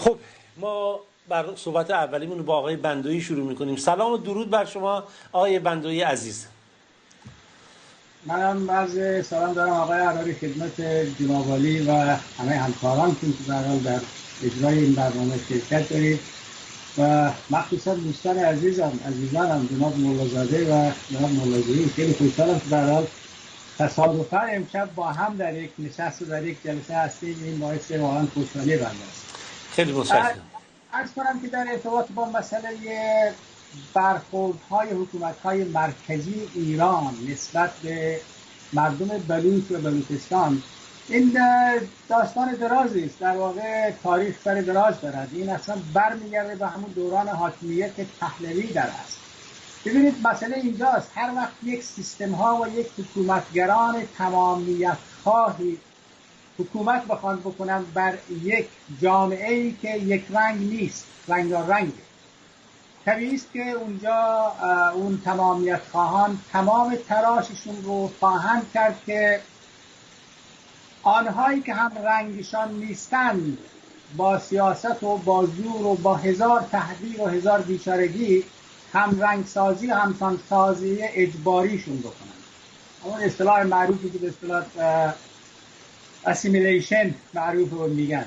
خب ما بر صحبت اولیمون با آقای بندویی شروع میکنیم. سلام و درود بر شما آقای بندویی عزیز. منم عرض سلام دارم آقای عراری خدمت جناب عالی و همه همکاران که در اجرای این برنامه شرکت دارید و مخصوصا دوستان عزیزانم جناب مولازاده و جناب مولازویی. خیلی خوشحالم که در حال تصادفاً امشب با هم در یک نشست و در یک جلسه هستیم. این باعث واقعا خوشحالی بنده است. خیلی متشکرم. عرض کنم که در ارتباط با مسئله برخوردهای حکومت‌های مرکزی ایران نسبت به مردم بلوچ و بلوچستان، این داستان درازی است. در واقع تاریخ سر دراز دارد. این اصلا برمیگرده به همون دوران حاکمیت پهلوی در است. ببینید مسئله اینجاست، هر وقت یک سیستم ها و یک حکومتگران تمامیت خواهی حکومت بخوان بکنن بر یک جامعه ای که یک رنگ نیست، رنگارنگه، طبیعی است که اونجا اون تمامیت خواهان تمام تلاششون رو خواهند کرد که آنهایی که هم رنگشان نیستند با سیاست و با زور و با هزار تهدید و هزار بیچارگی هم رنگ سازی و همسان سازی اجباریشون بکنن. اون اصطلاح معروفی که به اصطلاح اسیمیلیشن معروف رو میگن.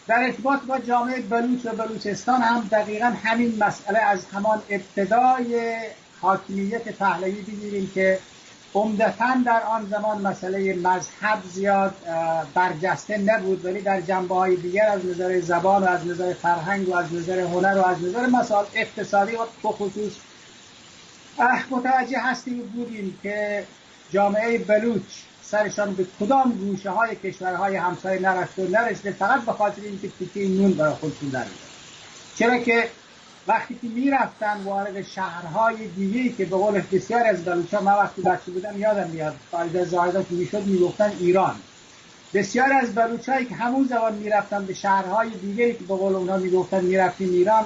در ارتباط با جامعه بلوچ و بلوچستان هم دقیقا همین مسئله از همان ابتدای حاکمیت پهلوی بگیریم که عمدتاً در آن زمان مسئله مذهب زیاد برجسته نبود، ولی در جنبه‌های دیگر از نظر زبان و از نظر فرهنگ و از نظر هنر و از نظر مسائل اقتصادی و بخصوص متوجه هستیم بودیم که جامعه بلوچ سرشان به کدام گوشه های کشورهای همسایه نرفته و نرسیده، فقط به خاطر اینکه تیکه نون برای خودشون در می‌آوردن. چرا که وقتی که میرفتن وارد شهرهای دیگه‌ای که به قول بسیار از بلوچ‌ها، من وقتی بچه بودم یادم میاد قاعده زاهدان که میشد میگفتن ایران. بسیار از بلوچ‌هایی که همون زمان میرفتن به شهرهای دیگه‌ای که به قول اونها میگفتن میرفتیم ایران،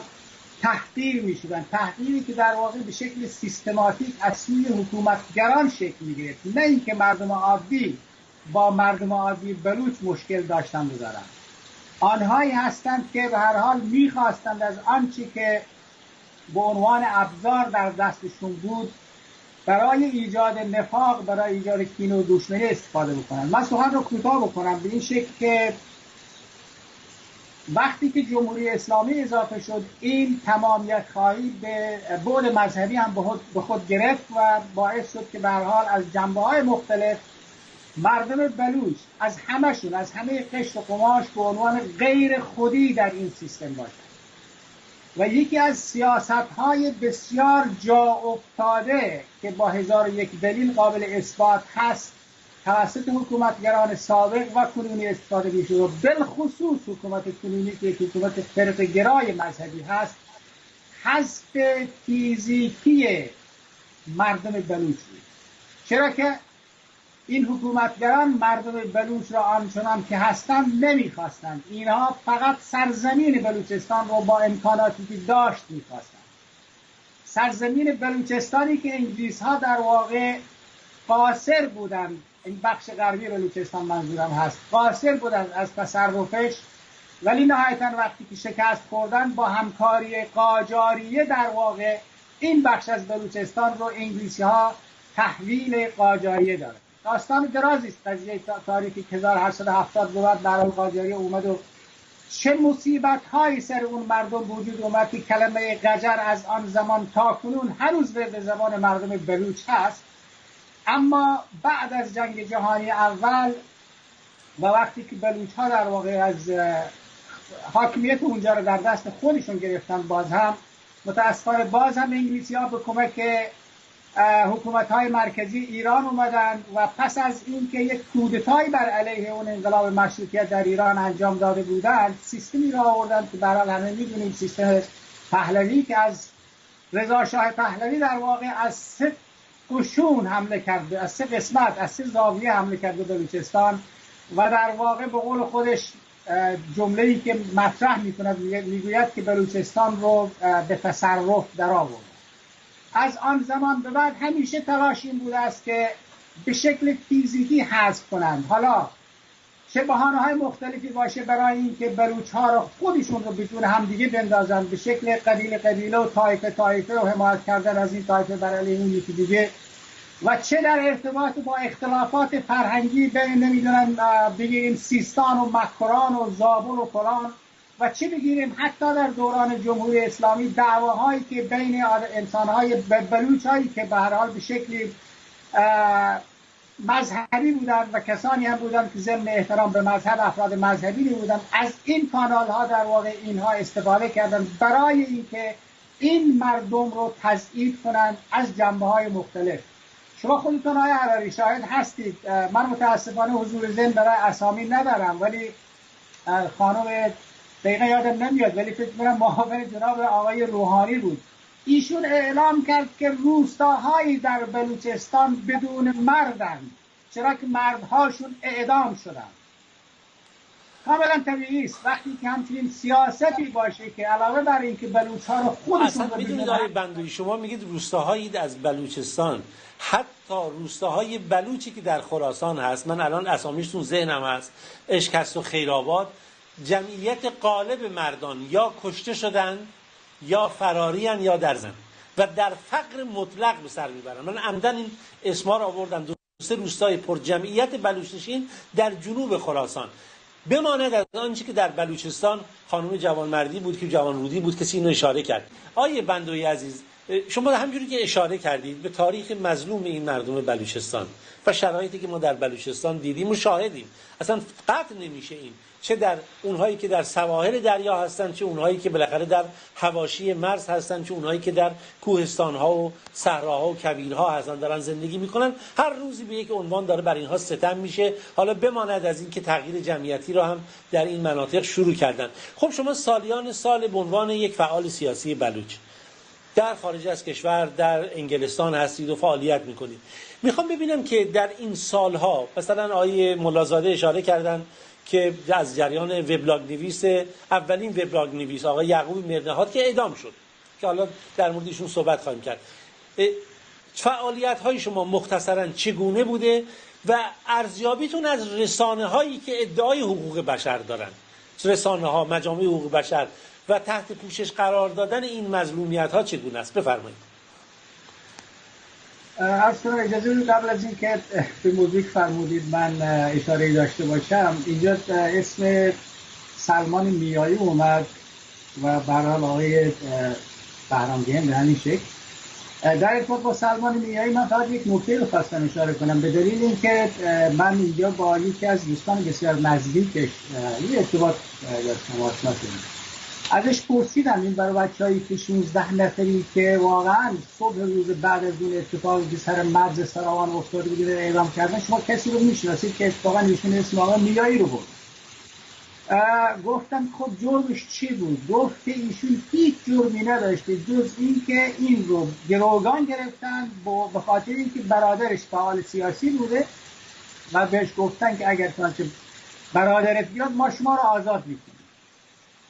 تحقیر میشدن، تحقیری که در واقع به شکل سیستماتیک از سوی حکومتگران شکل میگرفت، نه اینکه مردم عادی با مردم عادی بلوچ مشکل داشتن بذارن. آنهایی هستند که به هر حال میخواستند از آنچه که به عنوان ابزار در دستشون بود برای ایجاد نفاق، برای ایجاد کینه و دشمنی استفاده بکنن. من سخن رو کوتاه بکنم به این شکل که وقتی که جمهوری اسلامی اضافه شد، این تمامیت خواهی به بعد مذهبی هم به خود گرفت و باعث شد که به هر حال از جنبه‌های مختلف مردم بلوچ از همشون، از همه قشر و قماش به عنوان غیر خودی در این سیستم باشند. و یکی از سیاست‌های بسیار جا افتاده که با 1001 دلیل قابل اثبات هست توسط حکومتگران سابق و کنونی استفاده میشه و بالخصوص حکومت کنونی که حکومت فرقه‌گرای مذهبی هست، حذف فیزیکی مردم بلوچ بود. چرا که این حکومتگران مردم بلوچ را آنچنان که هستند نمیخواستند. اینها فقط سرزمین بلوچستان رو با امکاناتی که داشت میخواستند. سرزمین بلوچستانی که انگلیس ها در واقع قاصر بودند، این بخش غربی بلوچستان منظورم هست، قاصر بودند از تصرفش، ولی نهایتا وقتی که شکست خوردن با همکاری قاجاریه در واقع این بخش از بلوچستان رو انگلیسی ها تحویل قاجاریه دادند. داستان درازی است، قضیه تاریخی 1870 بود در قاجاریه اومد و چه مصیبت هایی سر اون مردم وجود اومد که کلمه قجر از آن زمان تا کنون هنوز ورد زبان مردم بلوچ هست. اما بعد از جنگ جهانی اول و وقتی که بلوچ ها در واقع از حاکمیت اونجا رو در دست خودشون گرفتن، باز هم متاسفانه باز هم انگلیسی ها به کمک حکومت های مرکزی ایران اومدن و پس از اینکه یک کودتایی بر علیه اون انقلاب مشروطیت در ایران انجام داده بودند، سیستمی را آوردن که برای همه میدونیم سیستم پهلوی که از رضا شاه پهلوی در واقع از سه قشون حمله کرده، از سه قسمت، از سه زاویه حمله کرده بلوچستان و در واقع به قول خودش جمله‌ای که مطرح می‌کند میگوید که بلوچستان رو به تصرف در آورد. از آن زمان به بعد همیشه تلاش این بوده است که به شکل فیزیکی حذف کنند. حالا چه بهانه‌های مختلفی باشه برای اینکه بلوچ‌ها رو خودشون رو بدون همدیگه بندازن به شکل قبیله و طایفه و حمایت کردن از این طایفه بر علیه اون یکی دیگه، و چه در ارتباط با اختلافات فرهنگی بین نمیدونم بگیریم سیستان و مکران و زابل و فلان، و چه بگیریم حتی در دوران جمهوری اسلامی دعواهایی که بین انسانهای بلوچ‌هایی که به هر حال به شکلی مذهبی بودن و کسانی هم بودن که ضمن احترام به مذهب افراد مذهبی بودن، از این کانال ها در واقع اینها استفاده کردن برای اینکه این مردم رو تضعیف کنند از جنبه های مختلف. شما خودتون آقای حراری شاهد هستید. من متاسفانه حضور ذهن برای اسامی ندارم، ولی خانم دقیقا یادم نمیاد، ولی فکر می‌کنم معاون جناب آقای روحانی بود، ایشون اعلام کرد که روستاهایی در بلوچستان بدون مردند، چرا که مردهاشون اعدام شدن. کاملا طبیعی است وقتی که همچنین سیاستی باشه که علاوه بر اینکه بلوچ‌ها رو خودشون اصلا میدونید آقای بندوی، شما میگید روستاهایی از بلوچستان، حتی روستاهای بلوچی که در خراسان هست، من الان اسامیشتون ذهنم هست، اشکست و خیرآباد، جمعیت غالب مردان یا کشته شدن یا فرارین یا در زن و در فقر مطلق به سر میبرن. من عمدن این اسما رو آوردم، دو سه روستای پر جمعیت بلوچنشین در جنوب خراسان، بماند از آنچه که در بلوچستان خانم جوانمردی بود که جوانرودی بود، کسی اینو اشاره کرد. آیه بندوی عزیز، شما همجوری که اشاره کردید به تاریخ مظلوم این مردم بلوچستان و شرایطی که ما در بلوچستان دیدیم و شاهدیم، اصلا قطع نمیشه این، چه در اونهایی که در سواحل دریا هستن، چه اونهایی که بالاخره در حواشی مرز هستن، چه اونهایی که در کوهستان‌ها و صحراها و کویرها هستن دارن زندگی میکنن. هر روزی به یک عنوان داره بر اینها ستم میشه. حالا بماند از این که تغییر جمعیتی رو هم در این مناطق شروع کردن. خب شما سالیان سال به عنوان یک فعال سیاسی بلوچ در خارج از کشور در انگلستان هستید و فعالیت میکنید، میخوام ببینم که در این سالها مثلا آیه ملازاده اشاره کردن که از جریان وبلاگ نویس، اولین وبلاگ نویس آقای یعقوب مرنهاد که اعدام شد، که حالا در موردشون صحبت خواهیم کرد، فعالیت های شما مختصرا چگونه بوده و ارزیابیتون از رسانه هایی که ادعای حقوق بشر دارن، رسانه ها، مجامع حقوق بشر و تحت پوشش قرار دادن این مظلومیت ها چگونه است؟ بفرمایید. از کنم اجازه بدید قبل از این که به موضوع فرمودید من اشاره داشته باشم. اینجا اسم سلمان میایی اومد و به هر حال آقای بهرامگین به همین شکل. در ارتباط با سلمان میایی من فقط یک نکته رو خواستم اشاره کنم، به دلیل اینکه من اینجا با یکی از دوستان بسیار نزدیکش یه ارتباط داشتم، آشنا شدیم. ازش پرسیدم این برای بچه‌هایی که 16 نفری که واقعا صبح روز بعد از اون اتفاقی که سر مرز سراوان افتاده بود اعدام کردن، شما کسی رو میشناسید که اتفاقا ایشون اسم آقا میایی رو بود؟ گفتم خب جرمش چی بود؟ گفت که ایشون هیچ جرمی نداشته جز این که این رو گروگان گرفتن به خاطر اینکه برادرش فعال سیاسی بوده و بهش گفتن که اگر چنانچه برادرت بیاد ما شما رو آزاد میکنیم.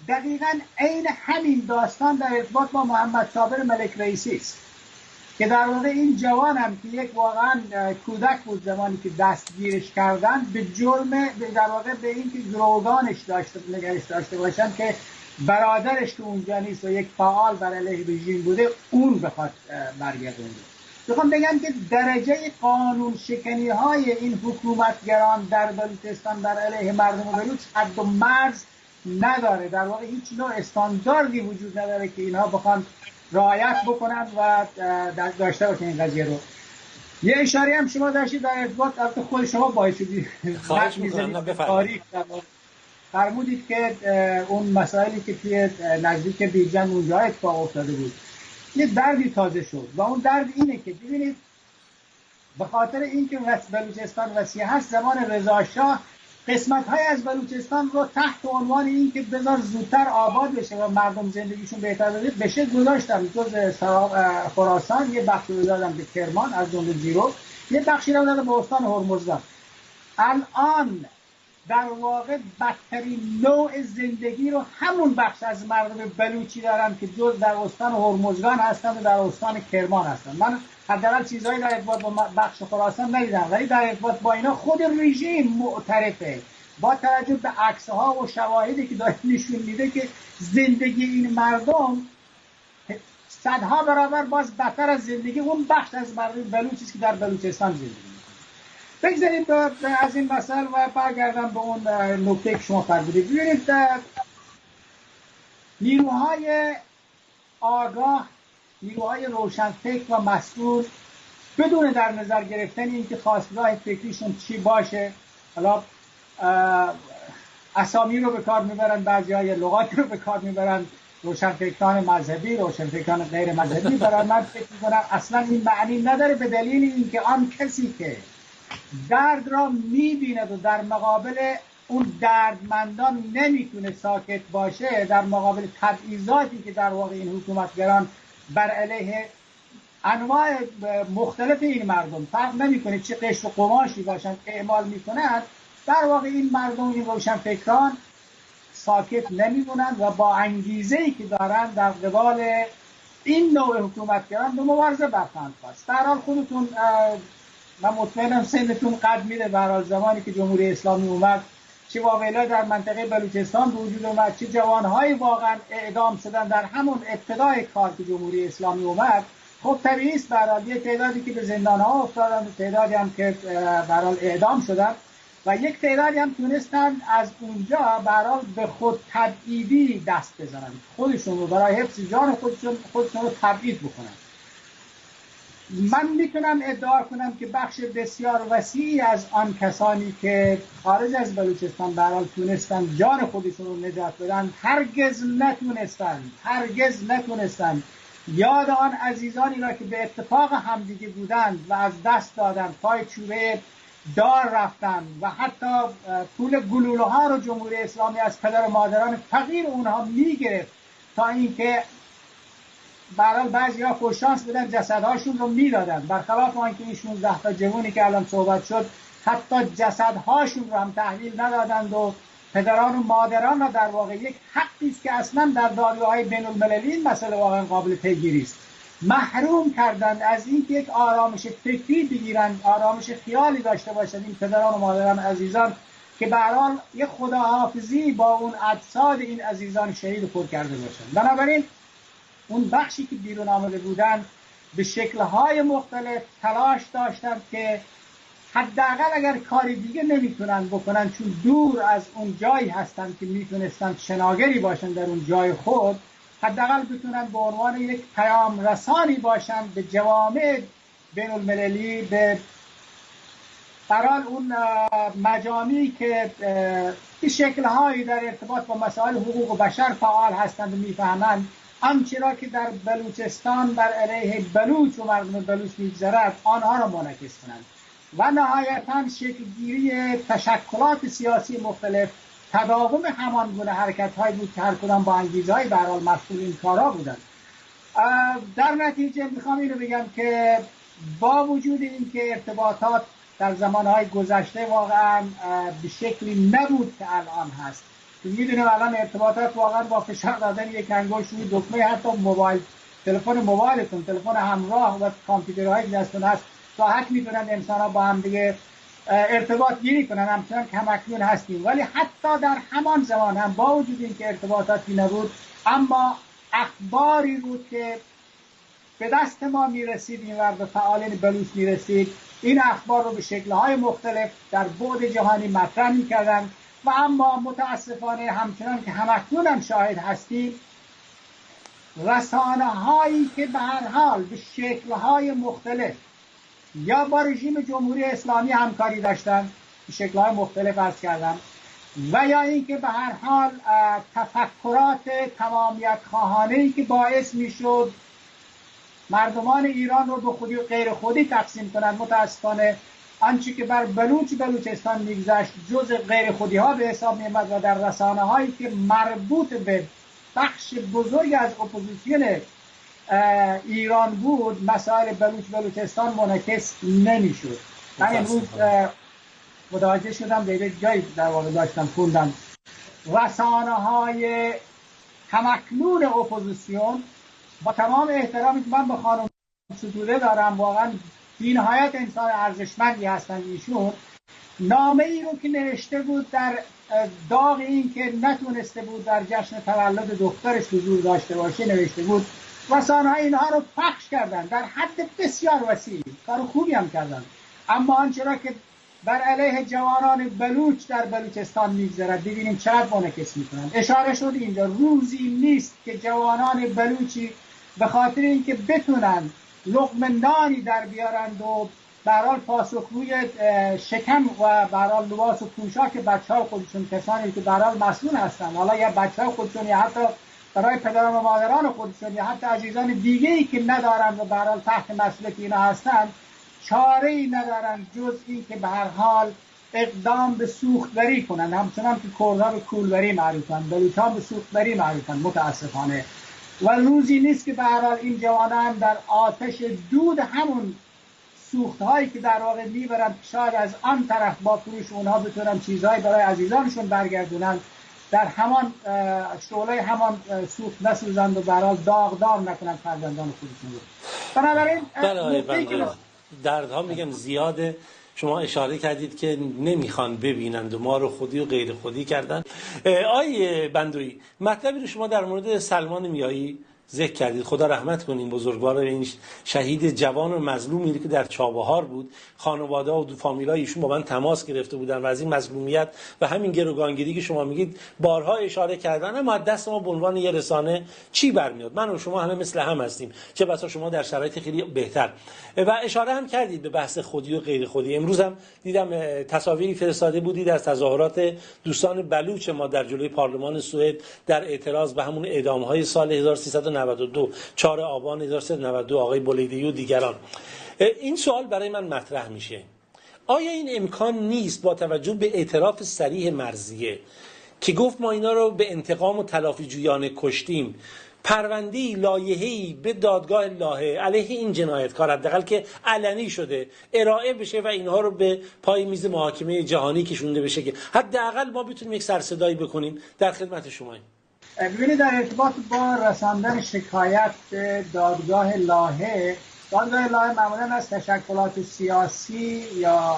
دقیقاً عین همین داستان در ارتباط با محمد صابر ملک رئیسی است که در واقع این جوان هم که یک واقعا کودک بود زمانی که دستگیرش کردن به جرم در واقع به این که گروگانش نگهش داشته باشن که برادرش که اونجا نیست و یک فعال بر علیه رژیم بوده اون بخواد برگردونه. میخوام بگم که درجه قانون شکنی های این حکومتگران در بلوچستان بر علیه مردم بلوچ حد و مرز نداره. در واقع هیچ نوع استانداردی وجود نداره که اینها بخوان رعایت بکنن و داشته باشن این قضیه رو. یه اشاره هم شما داشتید در ارتباط البته خود شما باعث شدید خواهش می‌کنم بفرمایید. فرمودید که اون مسائلی که توی نزدیک بیجن اونجا اتفاق افتاده بود یه دردی تازه شد و اون درد اینه که ببینید به خاطر اینکه بلوچستان وسیع هست، زمان رضا شاه قسمت‌های از بلوچستان رو تحت عنوان این که بذار زودتر آباد بشه و مردم زندگیشون بهتر بشه گذاشتن. جز خراسان یه بخشی رو دادن به کرمان از جمله جیرو، یه بخشی رو دادن به استان هرمزگان. الان در واقع بدترین نوع زندگی رو همون بخش از مردم بلوچی دارن که جز در استان هرمزگان هستن و در استان کرمان هستن. من حداقل چیزهایی در ارتباط با بخش خراسان ندیدم، ولی در ارتباط با اینا خود رژیم معترفه با توجه به عکس‌ها و شواهدی که داره نشون میده که زندگی این مردم صدها برابر باز بدتر از زندگی اون بخش از مردم بلوچی که در بلوچستان زندگی میکنه. بگذارید از این مسئله و برگردم به اون نکته که شما فرمودید. ببینید نیروهای آگاه، نیروهای روشنفکر و مسئول بدون در نظر گرفتن اینکه خواستگاه فکریشون چی باشه، حالا اسامی رو به کار میبرن، بعضی‌ها لغات رو به کار میبرن، روشنفکران مذهبی، روشنفکران غیر مذهبی، برای من فکر میکنم اصلا این معنی نداره، به دلیل اینکه آن کسی که درد را میبیند و در مقابل اون دردمندان نمیتونه ساکت باشه، در مقابل تبعیضاتی که در واقع این حکومتگران بر علیه انواع مختلف این مردم، فرق نمیکنه چه قشر و قماشی باشن، اعمال میکنند، در واقع این مردم، این روشنفکران ساکت نمیمونند و با انگیزه‌ای که دارن در قبال این نوع حکومتگران به مبارزه برخواهند خواست. در حال خودتون، من مطمئنم سنتون قد میره، به هر حال زمانی که جمهوری اسلامی اومد چه واقعا در منطقه بلوچستان به وجود اومد، چه جوانهایی واقعا اعدام شدن در همون ابتدای کار که جمهوری اسلامی اومد. خب طبیعی است به هر حال یک تعدادی که به زندان‌ها افتادن، تعدادی هم که به هر حال اعدام شدن و یک تعدادی هم تونستن از اونجا به هر حال به خود تبعیدی دست بزنن، خودشون رو برای حفظ جان خودشون رو تبعید بکنن. من میتونم ادعا کنم که بخش بسیار وسیعی از آن کسانی که خارج از بلوچستان به هر حال تونستن جان خودشون رو نجات بدن، هرگز نتونستن یاد آن عزیزانی را که به اتفاق همدیگه بودند و از دست دادن، پای چوبه دار رفتن و حتی پول گلوله ها رو جمهوری اسلامی از پدر و مادران فقیر اونها میگرفت تا اینکه برای بعضی‌ها خوششانس بودن جسدهاشون رو میدادن، برخلاف آنکه این 16 تا جوانی که الان صحبت شد حتی جسدهاشون رو هم تحویل ندادند و پدران و مادران را در واقع یک حقی است که اصلا در دادگاه‌های بین‌المللی این مسئله واقعا قابل پیگیری است، محروم کردند از اینکه یک آرامش فکری بگیرند، آرامش خیالی داشته باشند این پدران و مادران عزیزان که به هر حال یک خداحافظی با اون اجساد این عزیزان شهید خود کرده باشند. بنابراین اون بخشی که بیرون آمده بودند به شکل‌های مختلف تلاش داشتند که حداقل اگر کاری دیگه نمیتونن بکنن، چون دور از اون جایی هستن که میتونستن شناگری باشن در اون جای خود، حداقل بتونن به عنوان یک پیام رسانی باشن به جوامع بین المللی، به برای اون مجامعی که به شکل‌هایی در ارتباط با مسائل حقوق بشر فعال هستند و میفهمند آنچه را که در بلوچستان بر علیه بلوچ و مردم بلوچ میگذرد آنها را منعکس کنند و نهایتاً شکلگیری تشکلات سیاسی مختلف، تداوم همان گونه حرکت‌هایی بود که هر کدام با انگیزه‌های به هر حال مسئول این کارا بودند. در نتیجه میخوام اینو بگم که با وجود اینکه ارتباطات در زمانهای گذشته واقعا به شکلی نبود که الان هست، میدونیم الان ارتباطات واقعا با فشار دادن یک انگشت روی دکمه حتی موبایل، تلفن موبایلتون، تلفن همراه و کامپیوترهای دستتون هست، راحت میتونن انسان‌ها با هم دیگه ارتباط گیری کنن، همچنان که همکنون هستیم. ولی حتی در همان زمان هم با وجود اینکه ارتباطاتی نبود، اما اخباری بود که به دست ما میرسید، این ورد فعالین بلوچ میرسید، این اخبار رو به شکل‌های مختلف در بعد جهانی مطرح میکردن و اما متاسفانه همچنان که همکنون هم شاهد هستیم، رسانه هایی که به هر حال به شکل‌های مختلف یا با رژیم جمهوری اسلامی همکاری داشتن، به شکل‌های مختلف عرض کردم، و یا اینکه به هر حال تفکرات تمامیت خواهانه‌ای که باعث میشد مردمان ایران رو به خودی و غیر خودی تقسیم کنند، متاسفانه آنچه که بر بلوچستان میگذشت جز غیر خودی ها به حساب می‌آمد و در رسانه هایی که مربوط به بخش بزرگ از اپوزیسیون ایران بود مسائل بلوچستان منعکس نمی‌شد. من امروز متوجه شدم به جایی در واقع داشتم خوندم رسانه های همکنون اپوزیسیون، با تمام احترامی که من به خانم ستوده دارم، واقعا بی‌نهایت انسان ارزشمندی هستن ایشون، نامه ای رو که نوشته بود در داغ این که نتونسته بود در جشن تولد دخترش حضور داشته باشه نوشته بود. رسانه‌ها اینها رو پخش کردن در حد بسیار وسیع، کار خوبی هم کردن. اما آنچه را که بر علیه جوانان بلوچ در بلوچستان میگذرد ببینیم چقدر منعکس میکنن. اشاره شد اینجا روزی نیست که جوانان بلوچی به خاطر اینکه بتونن لقمه نانی در بیارند و به هر حال پاسخگوی شکم و به هر حال لباس و پوشاک بچه‌ها خودشون، کسانی که به هر حال مسئول هستن، حالا یا بچه‌ها خودشون یا حتی برای پدران و مادران خودشون یا حتی عزیزان دیگه‌ای که ندارند و به هر حال تحت مسئولیت اینا هستند، چاره‌ای ندارند جز این که به هر حال اقدام به سوخت‌وری کنند. همچنان که کردها به کولوری معروفند، بلوچ‌ها به سوخت‌وری معروفند متاسفانه. و روزی نیست که به هر حال این جوانان در آتش دود همون سوخت‌هایی که در واقع میبرند شاید از آن طرف با فروش اونها بتونن چیزهایی برای عزیزانشون برگردونن، در همان شعله همان سوخت نسوزند و به هر حال داغدار نکنند فرزندان خودشون رو. بنابراین دردها میگم زیاده. شما اشاره کردید که نمیخوان ببینند و ما رو خودی و غیر خودی کردن. آیه بندوی، مطلبی رو شما در مورد سلمان میایی ذکر کردید. خدا رحمت کنین بزرگوار این شهید جوان و مظلومی که در چابهار بود. خانواده و فامیلای ایشون با من تماس گرفته بودن و از این مظلومیت و همین گروگانگیری که شما میگید بارها اشاره کردن. اما دست ما به عنوان یه رسانه چی برمیاد؟ من و شما همه مثل هم هستیم، چه بسا شما در شرایط خیلی بهتر. و اشاره هم کردید به بحث خودی و غیر خودی. امروز هم دیدم تصاویری فرستاده بودید از تظاهرات دوستان بلوچ ما در جلوی پارلمان سوئد در اعتراض به همون اعدام‌های سال 1392 4 آبان 1392 آقای بولیدی و دیگران. این سوال برای من مطرح میشه: آیا این امکان نیست با توجه به اعتراف صریح مرضیه که گفت ما اینا رو به انتقام و تلافی جویانه کشتیم، پرونده‌ای لایحه‌ای به دادگاه لاهه علیه این جنایتکار حداقل که علنی شده ارائه بشه و اینها رو به پای میز محاکمه جهانی کشونده بشه که حداقل ما بتونیم یک سرصدایی بکنیم؟ در خدمت شماییم. ببینید، در ارتباط با رساندن شکایت به دادگاه لاهه معمولا از تشکلات سیاسی یا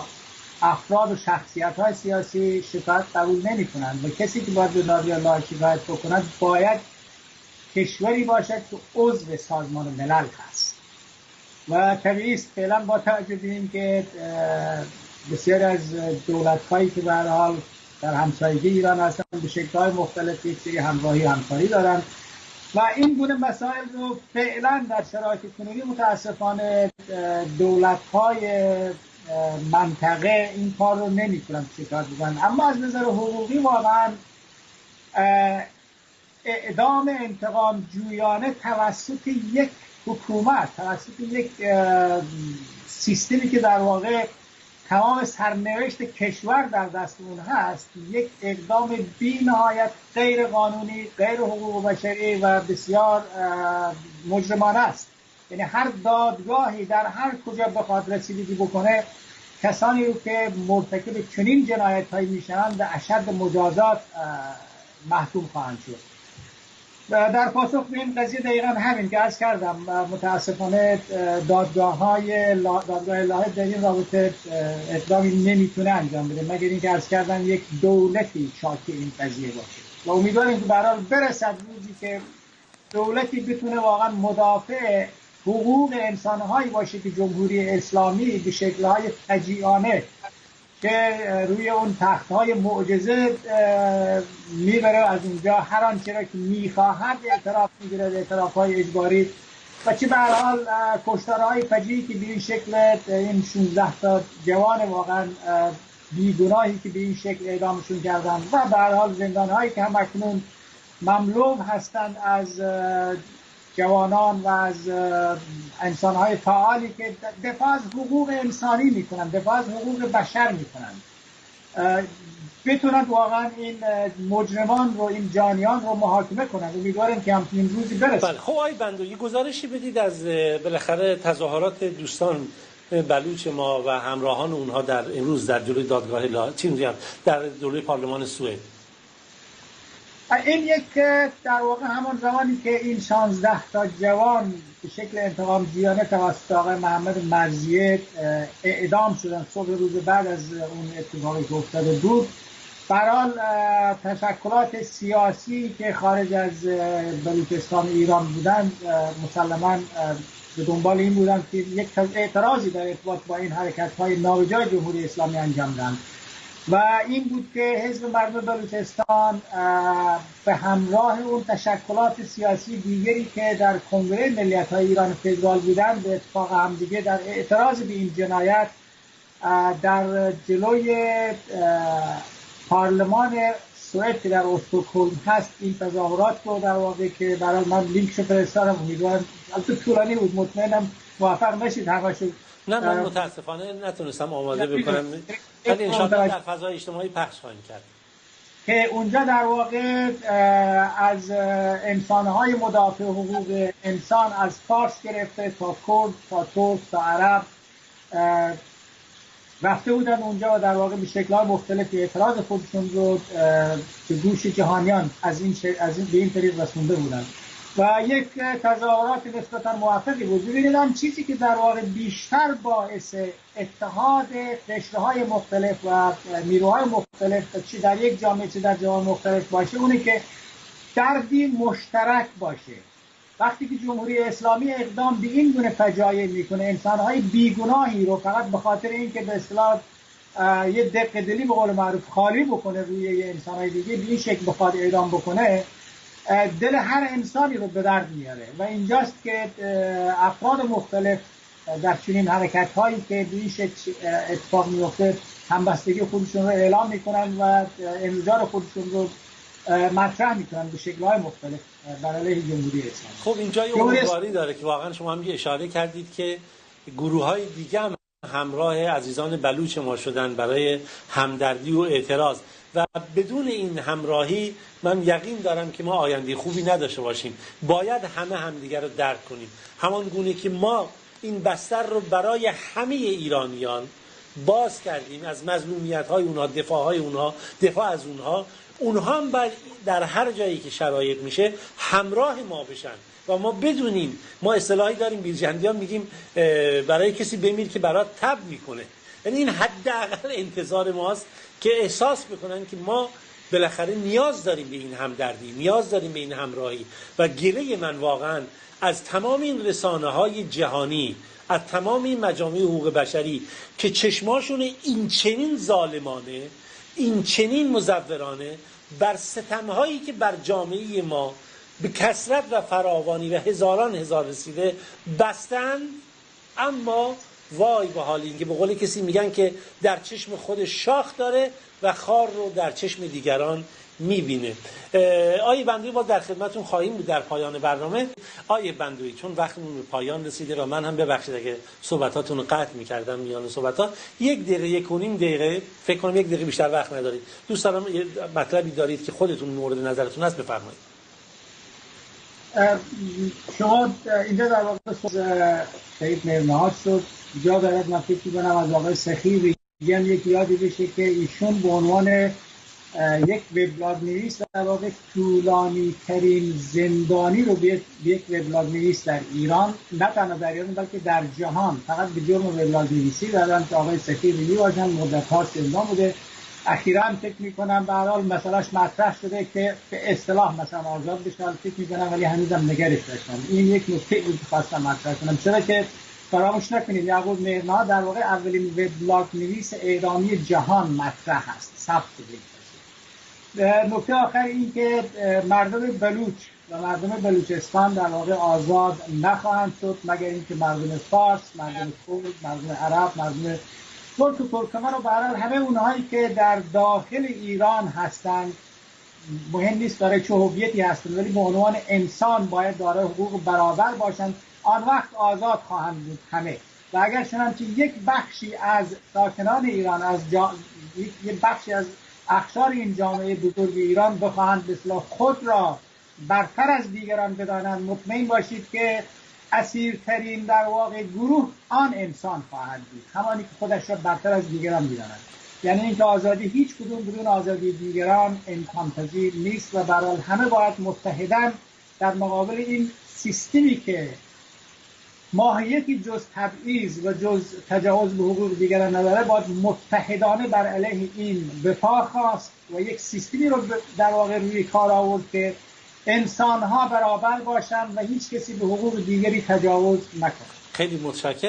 افراد و شخصیت‌های سیاسی شکایت قبول نمی‌کنند و کسی که باید به دادگاه لاهه شکایت بکند باید کشوری باشد که عضو سازمان ملل هست. و طبیعی است فعلا با توجه به اینکه بسیاری از دولت‌هایی که به هر حال در همسایگی ایران هستن به شکل‌های مختلف یک سری همکاری دارن و این گونه مسائل رو فعلا در شرایط کنونی متاسفانه دولت‌های منطقه این کار رو نمی‌کنن شکایت بکنن. اما از نظر حقوقی واقعا اعدام انتقام جویانه توسط یک حکومت، توسط یک سیستمی که در واقع تمام سرنوشت کشور در دست اون هست، یک اقدام بی نهایت غیر قانونی، غیر حقوق بشری و بسیار مجرمانه است. یعنی هر دادگاهی در هر کجا بخواد رسیدگی بکنه، کسانی رو که مرتکب چنین جنایت‌هایی میشن به اشد مجازات محکوم خواهند شد. در پاسخ به این قضیه دقیقا همین که عرض کردم، متاسفانه دادگاه لاهه در این رابطه اقدامی نمیتونه انجام بده مگر اینکه عرض کردم یک دولتی شاکی این قضیه باشه و امیدواریم که برحال برسد روزی که دولتی بتونه واقعا مدافع حقوق انسانهایی باشه که جمهوری اسلامی به شکل‌های فجیعانه که روی اون تخت‌های معجزه میبره از اونجا هر آنچه را که میخواهد اعتراف میگیره، اعتراف‌های اجباری و چه به هر حال کشتارهای فجیعی که به این شکل این 16 تا جوان واقعا بیگناهی که به این شکل اعدامشون کردن و به هر حال زندان‌هایی که هم اکنون مملو هستند از جوانان و از انسان‌های فعالی که دفاع از حقوق انسانی میکنن، دفاع از حقوق بشر میکنن، بتونن واقعا این مجرمان رو، این جانیان رو محاکمه کنن. امیدواریم که همچنین روزی برسه. بله. خب آقای بندوی، گزارشی بدید از بالاخره تظاهرات دوستان بلوچ ما و همراهان اونها در امروز در جلوی دادگاه لاهه، در جلوی پارلمان سوئد. این یک در واقع همون زمانی که این 16 تا جوان به شکل انتقام جویانه توسط آقای محمد مرضیه اعدام شدن صبح روز بعد از اون اتفاقی که افتاده بود، برحال تشکلات سیاسی که خارج از بلوچستان ایران بودند مسلماً به دنبال این بودند که یک اعتراضی در ارتباط با این حرکت‌های نابجای جمهوری اسلامی انجام دهند و این بود که حزب مردم بلوچستان به همراه اون تشکلات سیاسی دیگری که در کنگره ملیت‌های ایران فدرال بودند به اتفاق همدیگه در اعتراض به این جنایت در جلوی پارلمان سوئد که در استکهلم هست این تظاهرات رو در واقع که برای من لینکشو فرستادم، امیدوارم البته طولانی بود مطمئنم موفق نشید همشو. نه من متاسفانه نتونستم آماده بکنم، ولی انشاءالله در فضای اجتماعی پخش خواهیم کرد که اونجا در واقع از انسانهای مدافع حقوق انسان از فارس گرفته تا کرد تا ترک تا عرب رفته بودن اونجا و در واقع به شکل‌های مختلفی اعتراض خودشون رو به گوش جهانیان از این به این طریق رسونده بودن و یک تظاهرات نسبتا موفقی بود. ببینید چیزی که در واقع بیشتر باعث اتحاد قشرهای مختلف و نیروهای مختلف چه در یک جامعه چه در جامعه مختلف باشه اونه که دردی مشترک باشه. وقتی که جمهوری اسلامی اقدام به این گونه فجایع میکنه، انسانهای بیگناهی رو فقط به خاطر اینکه به اصطلاح یه دق دلی به قول معروف خالی بکنه روی یه انسانهای دیگه به این شکل بخواد اعدام بکنه، دل هر انسانی رو به درد میاره و اینجاست که افراد مختلف در چنین حرکت‌هایی که به این شکل اتفاق میفته همبستگی خودشون رو اعلام میکنن و انذار خودشون رو مطرح میکنن به شکل‌های مختلف بر علیه جمهوری اسلامی. خب اینجا یه امیدواری داره که واقعا شما هم اشاره کردید که گروه‌های دیگه هم همراه عزیزان بلوچ ما شدن برای همدردی و اعتراض و بدون این همراهی من یقین دارم که ما آینده خوبی نداشته باشیم. باید همه همدیگر رو درک کنیم، همان گونه که ما این بستر رو برای همه ایرانیان باز کردیم از مظلومیت‌های اونها، دفاع‌های اونها، دفاع از اونها هم باید در هر جایی که شرایط میشه همراه ما بشن و ما بدونیم. ما اصطلاحی داریم بیرجندیان میگیم برای کسی بمیر که برات تب میکنه، یعنی این حداقل انتظار ماست که احساس بکنن که ما بالاخره نیاز داریم به این همدردی، نیاز داریم به این همراهی. و گله من واقعا از تمام این رسانه‌های جهانی، از تمام این مجامع حقوق بشری که چشماشون این چنین ظالمانه، این چنین مزورانه بر ستم‌هایی که بر جامعه ما به کثرت و فراوانی و هزاران هزار رسیده بستن، اما وای به حال این که به قول کسی میگن که در چشم خودش شاخ داره و خار رو در چشم دیگران میبینه. آیه بندوی با در خدمتون خواهیم بود در پایان برنامه. آیه بندوی چون وقتمون به پایان رسیده و من هم ببخشید اگه صحبتاتون رو قطع میکردم میان صحبتات، 1 دقیقه 1 و نیم دقیقه فکر کنم 1 دقیقه بیشتر وقت ندارید. دوست دارم یه مطلبی دارید که خودتون مورد نظرتون هست بفرمایید. شما اینجا در واقع شهید مهرنهاد شد، جا دارد من فکر کنم از آقای سخی بگم یک یادی بشه که ایشون به عنوان یک وبلاگ نویس در واقع طولانی ترین زندانی رو به یک وبلاگ نویس در ایران، نه تنها در ایران بلکه در جهان، فقط به جرم وبلاگ نویسی دادن که آقای سخی بگی باشن، مدت‌ها زندان بوده. اخیراً فکر می‌کنم به هر حال مسئلهش مطرح شده که به اصطلاح مثلا آزاد بشه، فکر می‌کنم ولی هنوزم نگرش داشتم. این یک نکته بود که خواستم مطرح کنم، چرا که فراموش نکنید یعقوب مهرنهاد در واقع اولین وبلاگ نویس اعلامی جهان مطرح است، ثبت شده. نکته آخر این که مردم بلوچ و مردم بلوچستان در واقع آزاد نخواهند شد مگر اینکه مردم فارس، مردم کرد، مردم عرب، مردم ترک و ترکمن و برای همه اونهایی که در داخل ایران هستند، مهم نیست داره چه هویتی هستند ولی به عنوان انسان باید داره حقوق برابر باشند، آن وقت آزاد خواهند بود همه. و اگر چنانچه یک بخشی از ساکنان ایران یک بخشی از اقشار این جامعه بزرگ ایران بخواهند به اصطلاح خود را برتر از دیگران بدانند، مطمئن باشید که اسیرترین در واقع گروه آن انسان خواهد بود، همانی که خودش را برتر از دیگران می‌داند. یعنی اینکه آزادی هیچ کدوم بدون آزادی دیگران امکان پذیر نیست و برای همه باید متحداً در مقابل این سیستمی که ماهیتی جز تبعیض و جز تجاوز به حقوق دیگران نداره، باید متحدانه بر علیه این به پا خواست و یک سیستمی رو در واقع روی کار آورد که انسان‌ها برابر باشند و هیچ کسی به حقوق دیگری تجاوز نکنه. خیلی متشکرم.